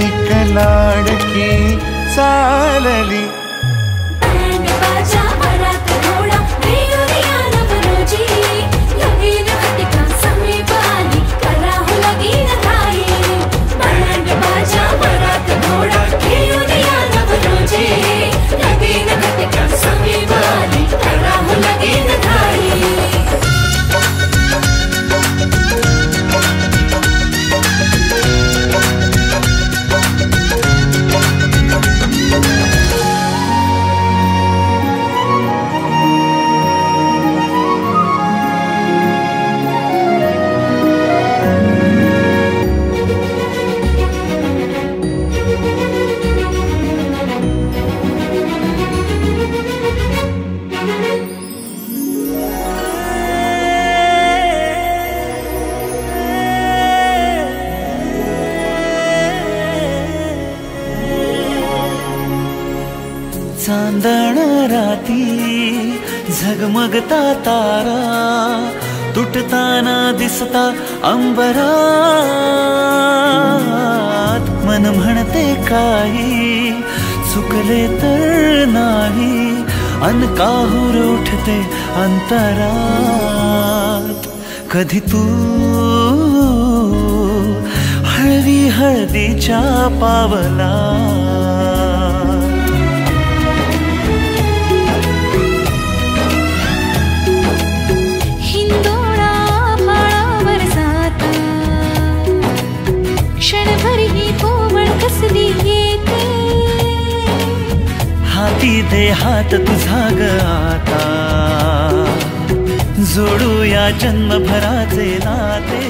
एक लाडकी चालली. बँड बाजा वरात घोडा रेवरिया नवरोजी लगीन घटिका समीप आली करा हो लगीन घाई. बँड बाजा वरात घोडा रेवरिया नवरोजी लगीन घटिका समीप आली करा हो लगीन घाई. चांदण राती झगमगता तारा तुटताना दिसता अंबरात. मन म्हणते काही चुकले तर नाही अन काहूर उठते अंतरात. कधी तू हळवी हळदीच्या पावला हाती दे हात तुझा ग आता जोडूया जन्मभराचे नाते.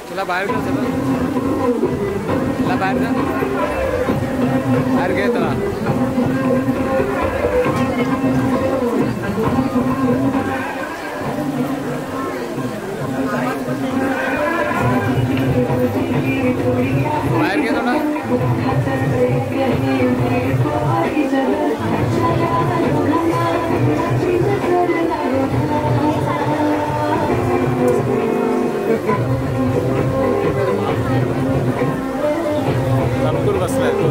चला बाहेर घे, चला बाहेर जा, बाहेर घे चला. बाहेर घे थोडा. संपूर बसलाय तो.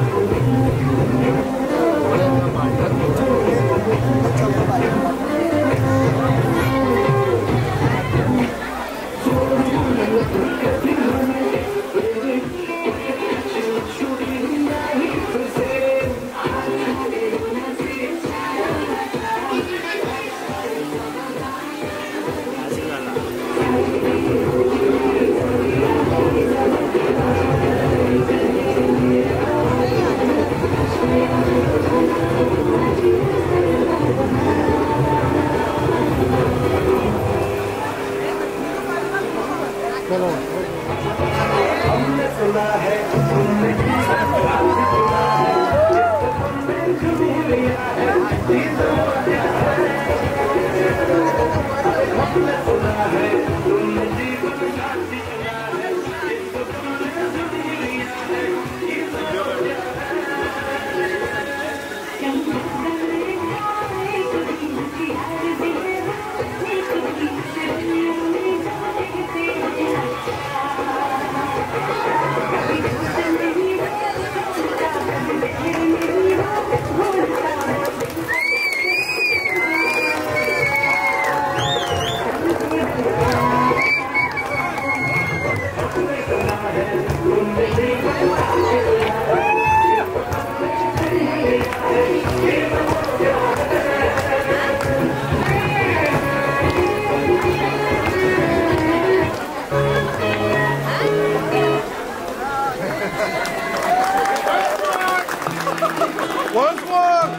Once more!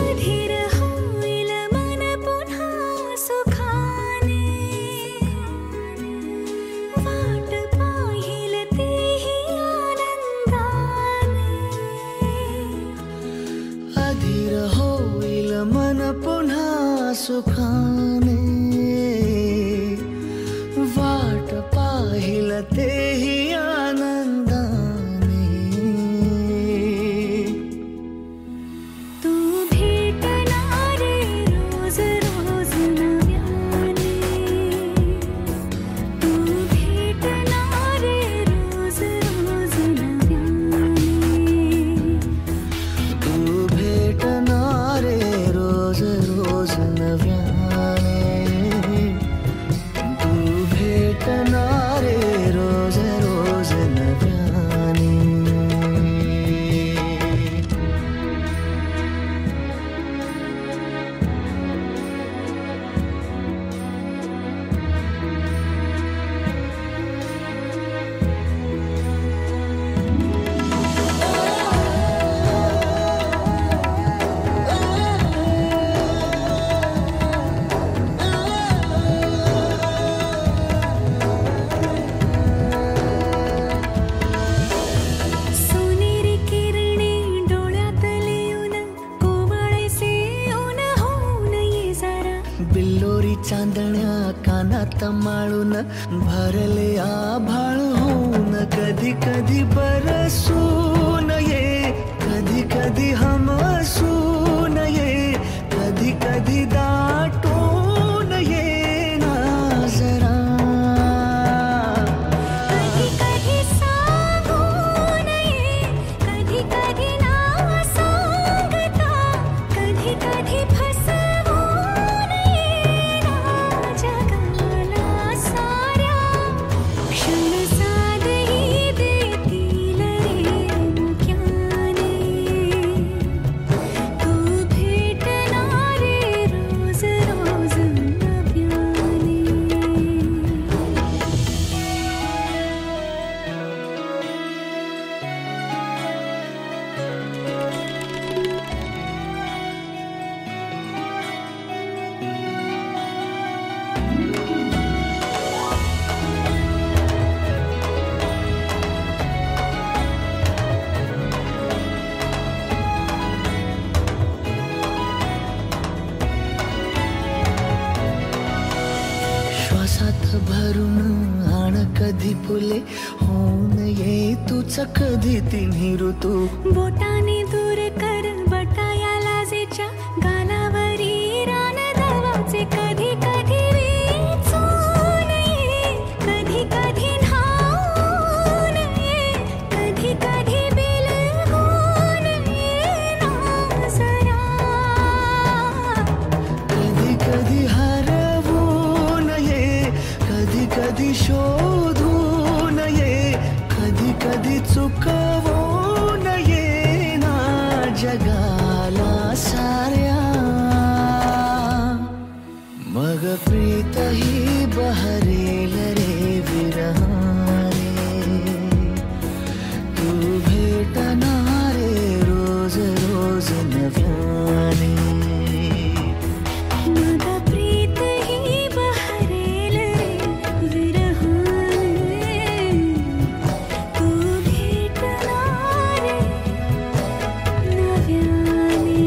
अधीर होईल मन पुन्हा सुखाने वाट पाहिल तेही आनंदाने अधीर होईल मन पुन्हा सुखाने वाट पाहिल तेही आनंदाने तू भेटणारे रोज रोज नव्याने तू भेटणारे रोज रोज नव्याने तू भेटणारे रोज रोज नव्याने तू भेटणारे रोज रोज नव्याने सोनेरी किरणे डोळ्यातले ऊन कोवळेसे ऊन होऊन ये जरा बिल्लोरी चांदण्या कानात माळून भरले आभाळ होऊन कधी कधी बरसून ये कधी कधी हमसून ये कधी कधी दाटून ये ना जरा कधी कधी सांगून ये कधी कधी ना सांगता कधी कधी फसवून ये ना जगाला साऱ्या क्षण साधही देतील रे मुक्याने तू भेटणारे रोज रोज नव्याने श्वासात भरून आण कधी फुले होऊन ये तूच कधी तिन्ही ऋतू बोटाने दूर कर बटाया लाजेच्या गालावरी रान दवाचे कधी कधी वेचून ये कधी कधी न्हाऊन ये कधी कधी बिलगून ये ना जरा कधी कधी हरवून ये कधी कधी शोधून ये कधी कधी चुकवून ये ना जगाला साऱ्या मग प्रीत ही बहरेल रे विरहाने तू भेटणारे रोज रोज नव्याने मग प्रीत ही बहरेल रे विरहाने तू भेटणारे नव्याने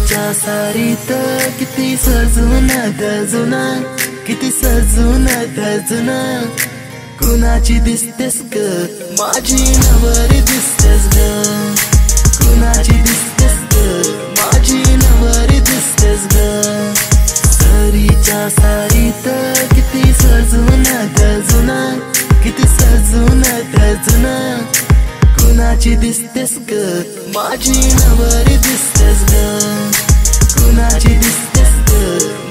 सरीच्या सारीत किती सजून धजून, किती सजून धजून, कुणाची दिसतेस ग माझी नवरी दिसतेस ग, कुणाची दिसतेस ग माझी नवरी दिसतेस ग. सरीच्या सारीत किती सजून धजून, किती सजून धजून, कुणाची दिसतेस ग माझी नवरी दिसतेस ग, कुणाची दिसतेस ग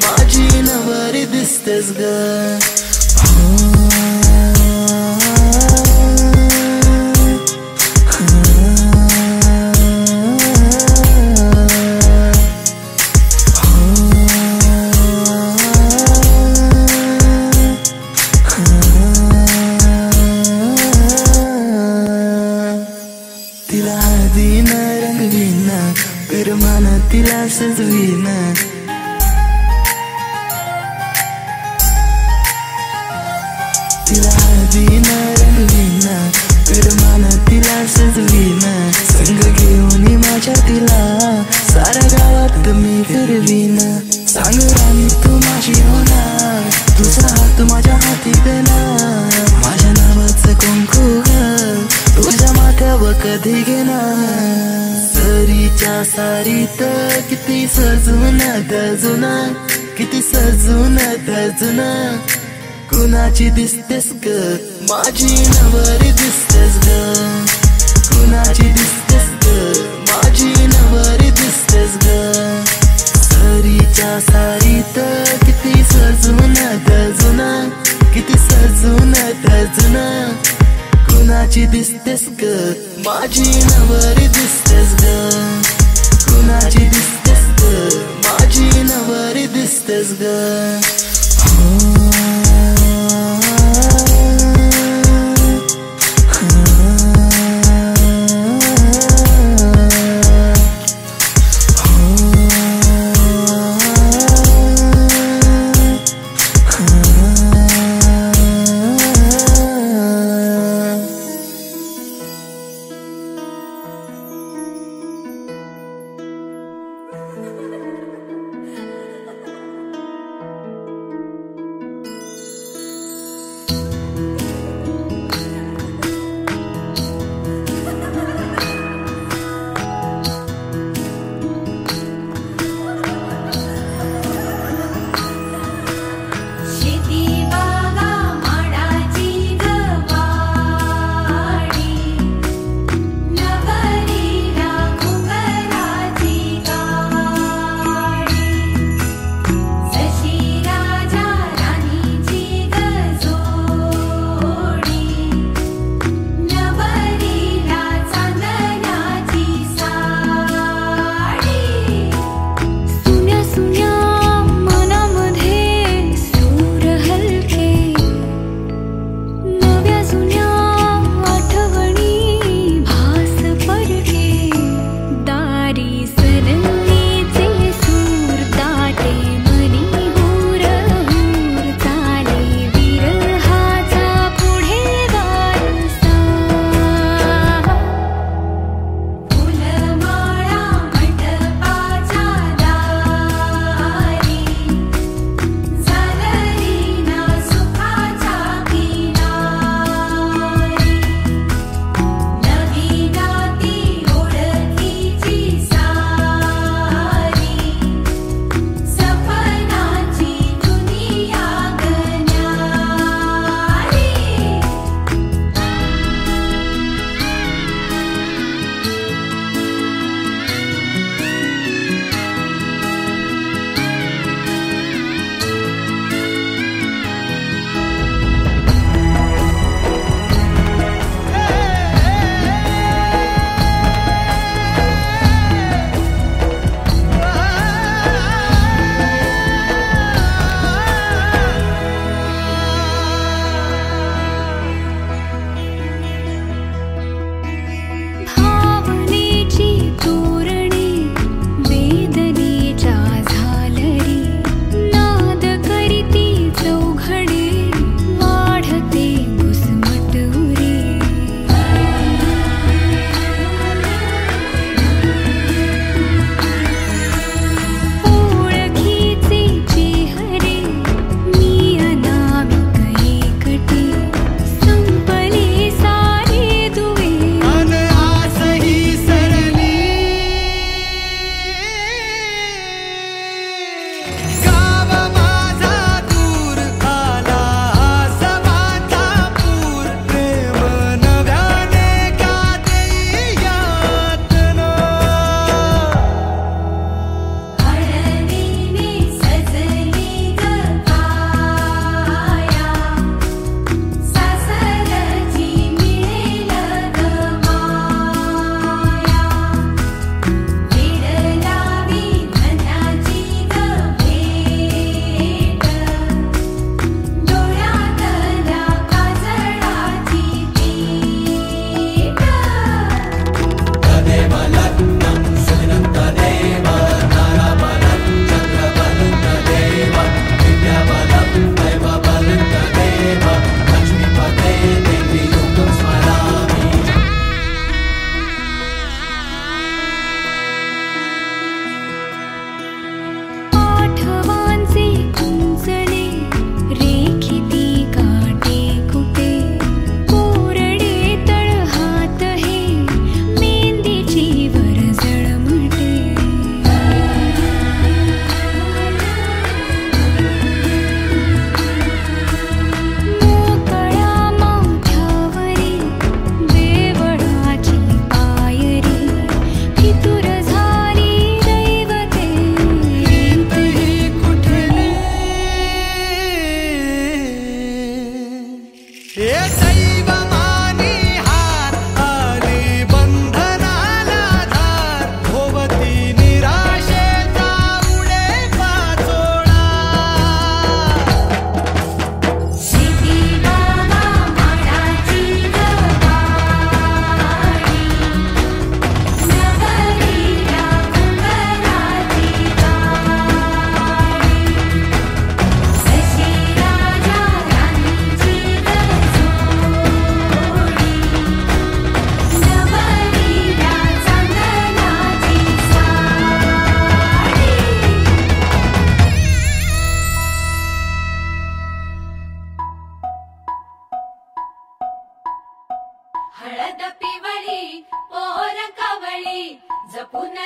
माझी नवरी दिसतेस ग. तिला हळदीन रंगवीन, पिरमान तिला सजवीन, तिला हळदीन रंगवीन, पिरमान तिला सजवीन, संग घेऊन माझ्या तिला साऱ्या गावात मी फिरवीन. सांग राणी तू माझी होणार, तुझा हात माझ्या हाती देणार, माझ्या नावाचं कुंकू ग तुझ्या माथ्यावर कधी घेणार. सरीच्या सारीत किती सजून धजून, किती सजून धजून, कुणाची दिसतेस ग माझी नवरी दिसतेस ग, कुणाची दिसतेस ग माझी नवरी दिसतेस ग. सरीच्या सारीत किती सजून धजून, किती सजून धजून, कुणाची दिसतेस ग माझी नवरी दिसतेस ग, कुणाची दिसतेस ग माझी नवरी दिसतेस ग.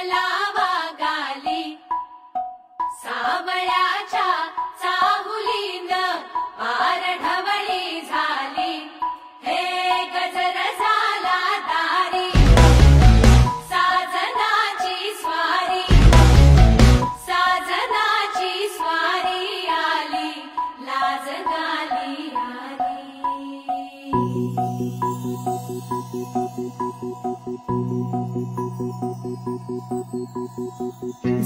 लावा गाली सावळ्याच्या चाहुलीन पार ढवळी झाली हे गजर झाला दारी साजनाची स्वारी आली लाज गाली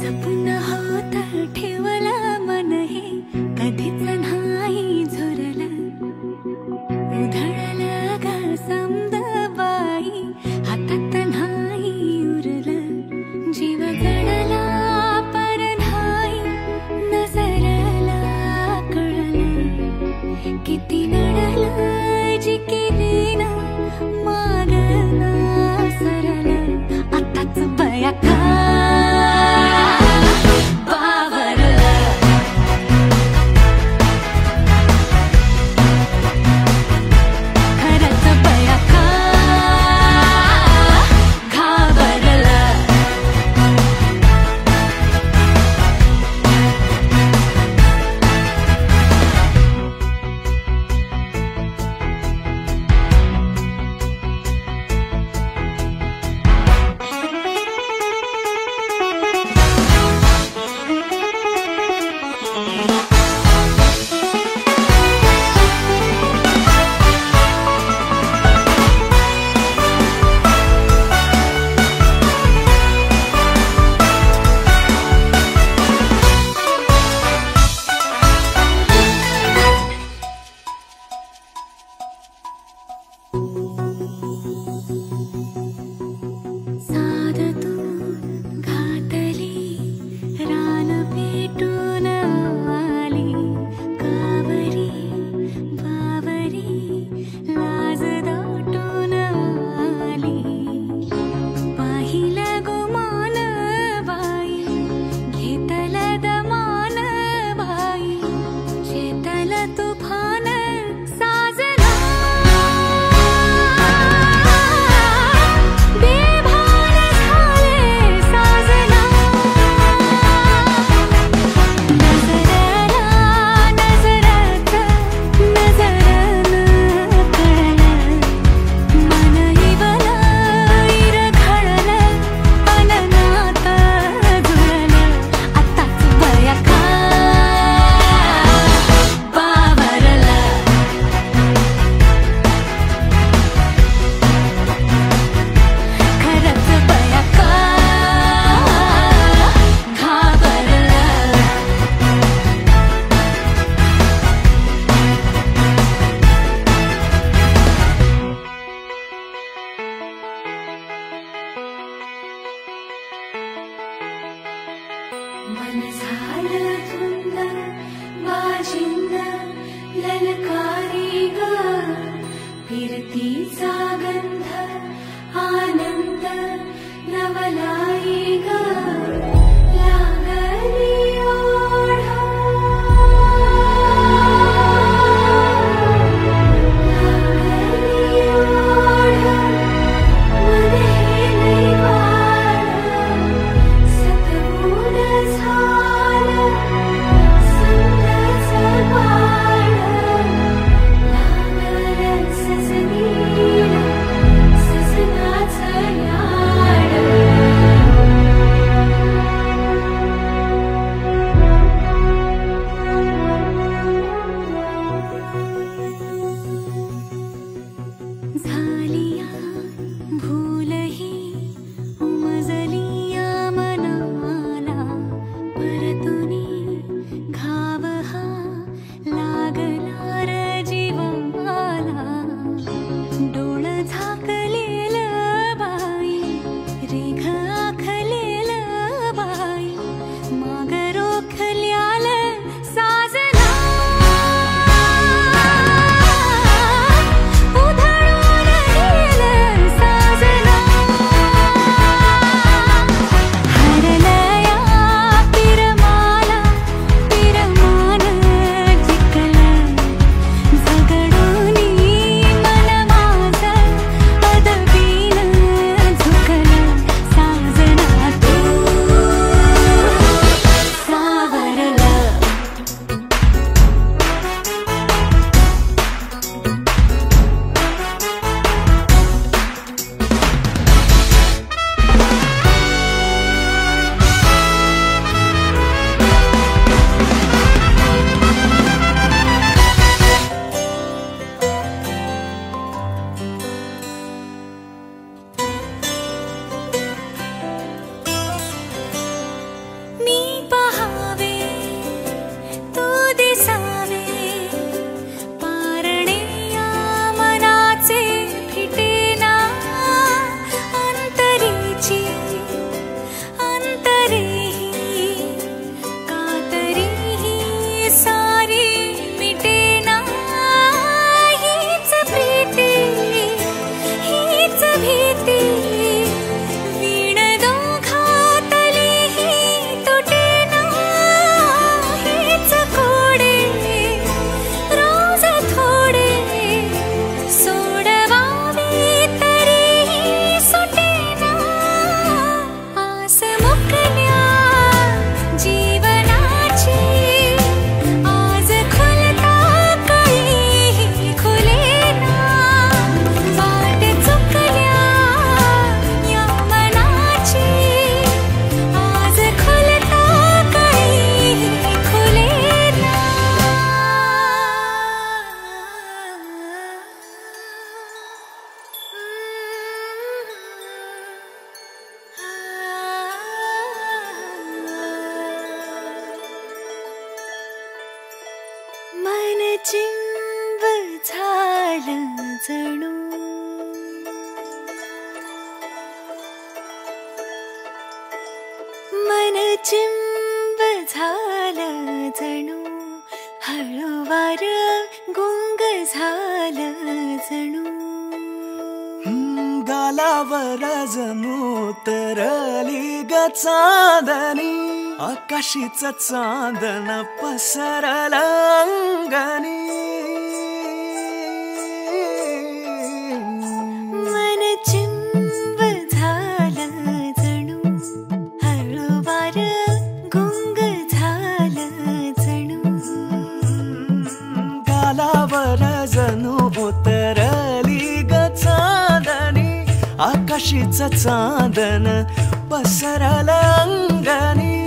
जपून होत ठेवला मन हे कधीच नाही झुरलं उधळलं ग समद बाई हातात नाही उरलं जीव जडला पर नाही नजरला कळलं किती नडलं जी केली ना मागना सरलं आताच बया का मन झालं धुंद वाजिंद ललकारी ग फिरतीचा गंध आनंद नवलाई ग लागली ओढा लागली ओढा मन हे लई सतगुण झालं संतच बाळ लागलं सजनीला सजनाचं लाड मन चिंब झालं जणू हळूवार गुंग झालं जणू गालावर जणू तरली ग चांदणी आकाशीच चांदण पसरलं अंगणी मन चिंब झालं जणू हळूवार गुंग झालं जणू गालावर जणू उतरली ग चांदणी आकाशीच चांदण पसरलं अंगणी